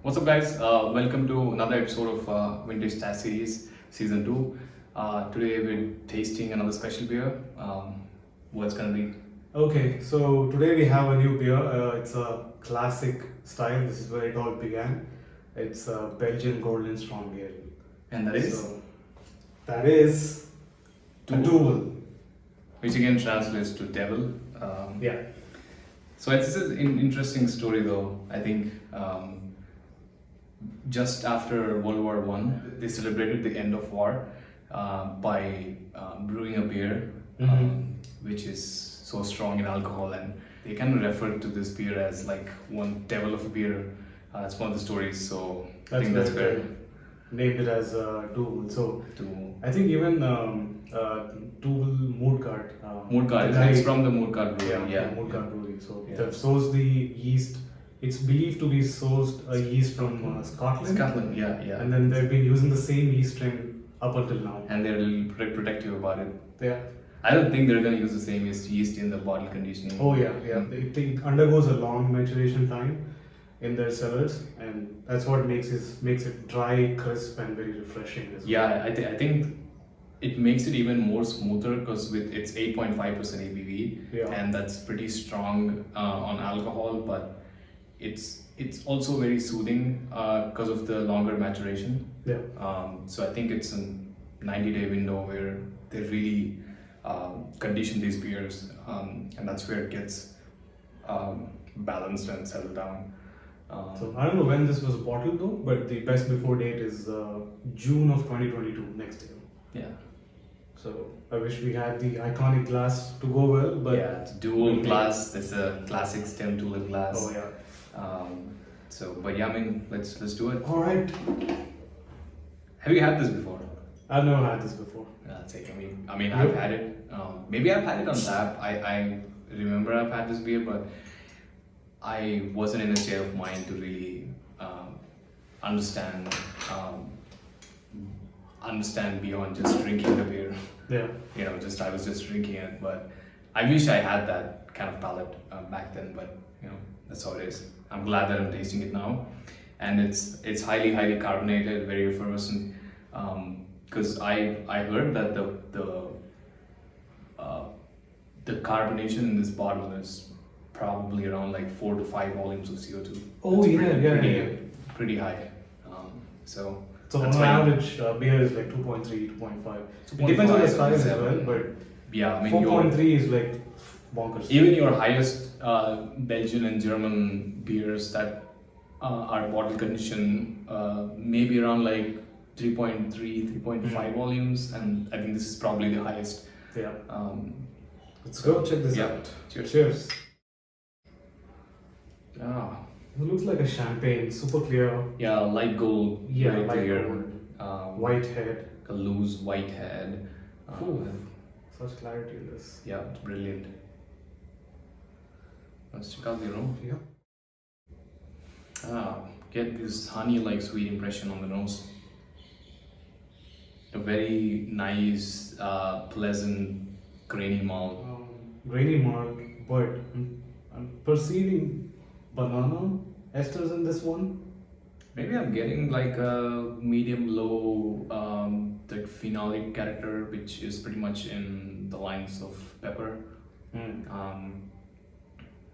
What's up, guys? Welcome to another episode of Vintage Tast Series Season 2. Today we're tasting another special beer. What's gonna be? Okay, so today we have a new beer. It's a classic style. This is where it all began. It's a Belgian Golden Strong Ale. And that is? So, that is a Duvel. Which again translates to devil. Yeah. So it's an interesting story though. I think just after World War One, they celebrated the end of war by brewing a beer which is so strong in alcohol, and they kind of referred to this beer as like one devil of a beer. That's one of the stories. So I think that's fair. Named it as Duvel. So To I think even Duvel Moorcart. Moorcart, it's from the Moorcart brewery. Yeah, Moorcart brewery. So Yeah. they've sourced the yeast. It's believed to be sourced a yeast from Scotland. Scotland. Yeah. And then they've been using the same yeast strain up until now. And they're a little protective about it. Yeah. I don't think they're going to use the same yeast in the bottle conditioning. Oh yeah. It undergoes a long maturation time in their cellars, and that's what makes it dry, crisp, and very refreshing as well. Yeah, I think it makes it even more smoother because with it's 8.5% ABV, Yeah. and that's pretty strong on alcohol, but it's also very soothing because of the longer maturation. Yeah. So I think it's a 90-day window where they really condition these beers, and that's where it gets balanced and settled down. So I don't know when this was bottled though, but the best before date is June of 2022, next year. Yeah. So I wish we had the iconic glass to go well, but Yeah, it's dual glass. That's a classic stem tulip glass. oh yeah. But yeah, I mean, let's do it. All right. Have you had this before? I've never had this before. That's it. I mean, I've had it. Maybe I've had it on tap. I remember I've had this beer, but I wasn't in a state of mind to really understand beyond just drinking the beer. Yeah. I was just drinking it, but I wish I had that kind of palate back then. But that's how it is. I'm glad that I'm tasting it now, and it's highly carbonated, very effervescent. Because I heard that the carbonation in this bottle is probably around like 4 to 5 volumes of CO2. Oh It's pretty high. So on that's why- average, beer is like 2.3, 2.5. It depends on the style as well, but yeah, I mean 4.3 is like bonkers. even your highest Belgian and German beers that are bottle conditioned maybe around like 3.3, 3.5 volumes, and I think this is probably the highest. Yeah. Let's go check this yeah. out. Cheers. Cheers. Ah, It looks like a champagne, super clear. yeah, light gold, Yeah, very light clear. gold. White head. A loose white head. Ooh, such clarity in this. Yeah, it's brilliant. Let's check out the aroma. Yeah. Get this honey-like sweet impression on the nose. A very nice, pleasant, grainy malt. Grainy malt, but I'm perceiving banana esters in this one. Maybe I'm getting like a medium-low, like phenolic character, which is pretty much in the lines of pepper.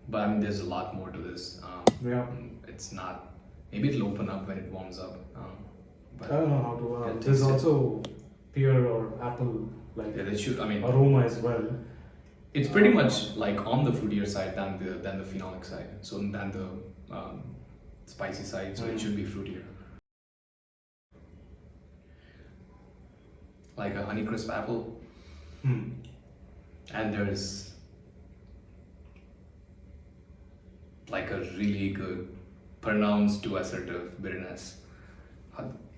But I mean, there's a lot more to this. Yeah. It's not. Maybe it'll open up when it warms up. I don't know how to. Yeah, There's taste it. also pear or apple like Yeah, they should. I mean, aroma as well. it's pretty much like on the fruitier side than the phenolic side. So than the spicy side. So it should be fruitier. Like a Honeycrisp apple, and there's like a really good, pronounced to assertive bitterness.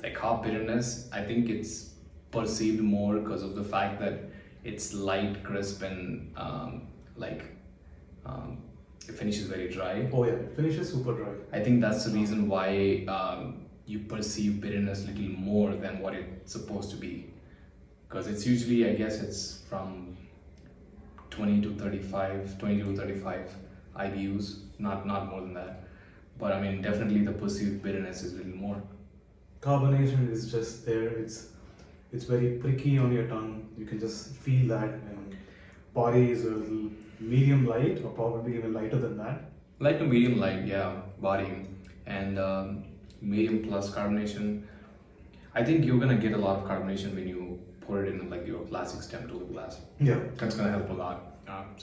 Like hop bitterness, I think it's perceived more because of the fact that it's light, crisp, and it finishes very dry. Oh yeah, it finishes super dry. I think that's the reason why you perceive bitterness a little more than what it's supposed to be. Because it's usually, I guess it's from 20 to 35 IBUs, not more than that. but I mean, definitely the perceived bitterness is a little more. Carbonation is just there. It's very pricky on your tongue. You can just feel that. And body is a little medium light, or probably even lighter than that. Like a medium light, yeah, body, and medium plus carbonation. I think you're gonna get a lot of carbonation when you pour it in like your classic stem to glass. Yeah. That's gonna help a lot.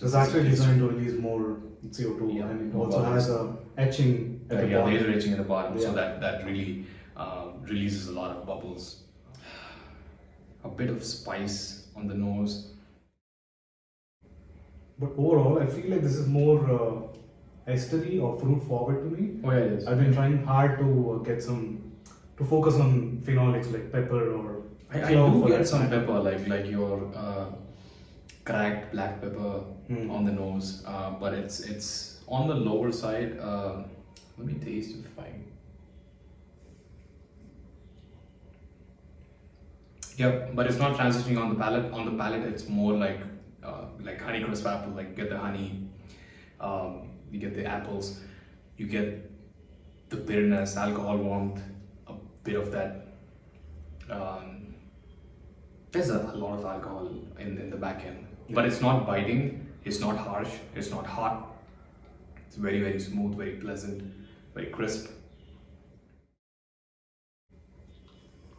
It's actually designed to release more CO2, Yeah, and it more also bubbles. has a etching at the yeah, bottom. laser etching at the bottom, so Yeah. that really releases a lot of bubbles. A bit of spice on the nose. But overall, I feel like this is more estery or fruit forward to me. Oh yeah, it is. I've been trying hard to to focus on phenolics like pepper or I clove do for get that some matter. pepper, like your cracked black pepper on the nose, but it's on the lower side. Let me taste it if I. Yeah, but it's not transitioning on the palate. On the palate, it's more like Honeycrisp apple. Like you get the honey, you get the apples, you get the bitterness, alcohol warmth, a bit of that. There's a lot of alcohol in the back end, but it's not biting. It's not harsh. It's not hot. It's very, very smooth, very pleasant, very crisp.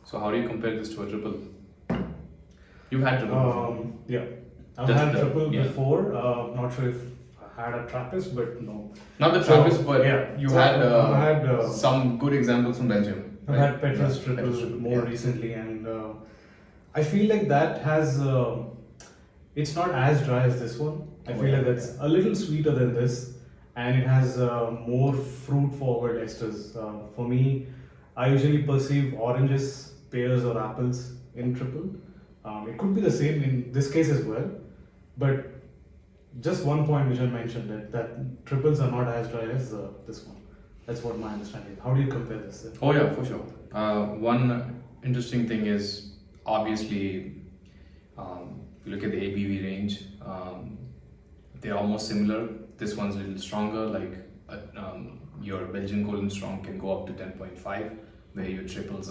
So how do you compare this to a triple? You've had triple before. Yeah, I've Just had the- triple yeah. before. Not sure if I had a Trappist, but no. Not the So, Trappist, but yeah. you So had, I've had some good examples from Belgium. I've right? had Petrus Yeah, triple Petrus triple, more yeah. recently, and I feel like that has. It's not as dry as this one. I Oh, feel yeah, like that's a little sweeter than this, and it has more fruit-forward esters. For me, I usually perceive oranges, pears, or apples in triple. It could be the same in this case as well, but just one point which I mentioned that triples are not as dry as this one. That's what my understanding is. How do you compare this then? Oh yeah, for sure. One interesting thing is obviously, if you look at the ABV range, they're almost similar. This one's a little stronger. Like your Belgian Golden Strong can go up to 10.5, where your triples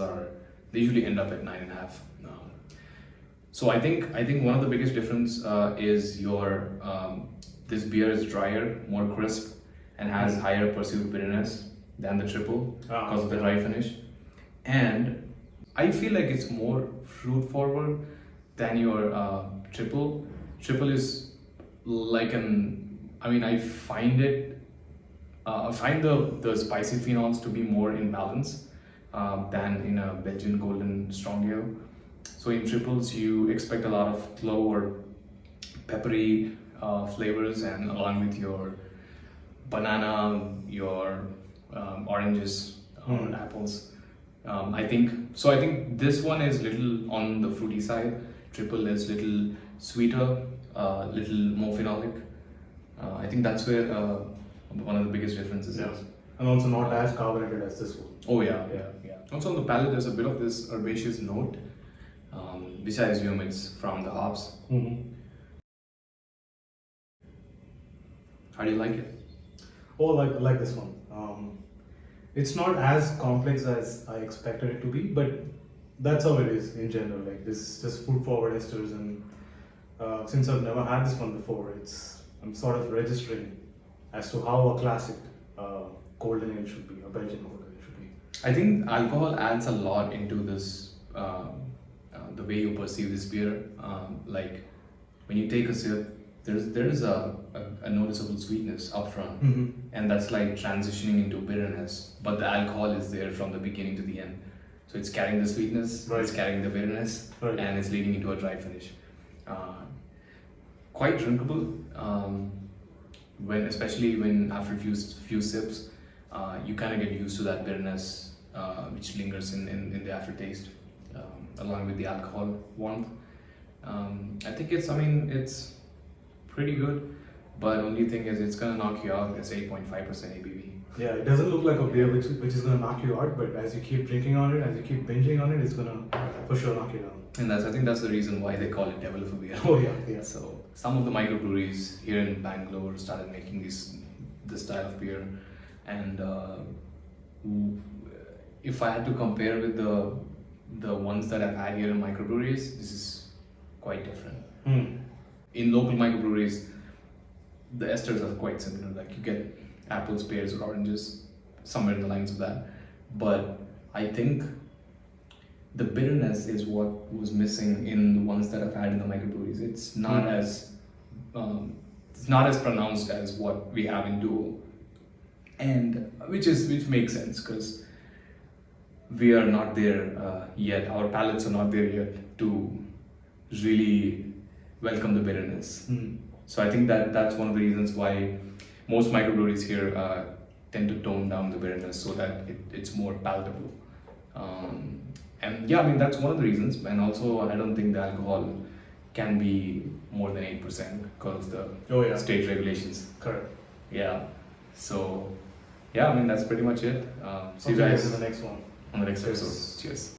they usually end up at 9.5. So I think one of the biggest difference is your this beer is drier, more crisp, and has higher perceived bitterness than the triple because of the dry finish. And I feel like it's more fruit forward than your triple. Triple is like I find the spicy phenols to be more in balance than in a Belgian Golden Strong Ale. So in triples, you expect a lot of clove or peppery flavors, and along with your banana, your oranges or apples. I think this one is little on the fruity side. Triple is little sweeter, little more phenolic. I think that's where one of the biggest differences Yeah. is. And also not as carbonated as this one. Oh yeah. Yeah. Also on the palate, there's a bit of this herbaceous note, which I assume it's from the hops. Mm-hmm. How do you like it? Oh, like this one. It's not as complex as I expected it to be, but that's how it is in general. Like this, just fruit forward esters, and since I've never had this one before, I'm sort of registering as to how a classic golden ale should be, a Belgian golden ale should be. I think alcohol adds a lot into this, the way you perceive this beer. Like when you take a sip, there is a noticeable sweetness up front, and that's like transitioning into bitterness. But the alcohol is there from the beginning to the end, so it's carrying the sweetness, Right. it's carrying the bitterness, Right. and it's leading into a dry finish. Quite drinkable. Especially when after a few sips, you kind of get used to that bitterness, which lingers in the aftertaste, along with the alcohol warmth. I think it's pretty good, but only thing is it's gonna knock you out. It's 8.5% ABV. Yeah, it doesn't look like a beer which is going to knock you out, but as you keep drinking on it, as you keep binging on it, it's going to for sure knock you down. And I think that's the reason why they call it devil of a beer. Oh yeah. So some of the microbreweries here in Bangalore started making this style of beer. and if I had to compare with the ones that I've had here in microbreweries, this is quite different. In local microbreweries, the esters are quite similar. Like you get apples, pears, or oranges, somewhere in the lines of that. But I think the bitterness is what was missing in the ones that I've had in the microbreweries. It's not as pronounced as what we have in Duvel, and which makes sense because we are not there yet. Our palates are not there yet to really welcome the bitterness. So I think that's one of the reasons why most microbreweries here tend to tone down the bitterness so that it's more palatable. And yeah, I mean that's one of the reasons. And also, I don't think the alcohol can be more than 8% because of the state regulations. Correct. Yeah. So yeah, I mean that's pretty much it. See you Okay, guys in the next one. on the next Cheers. episode. Cheers.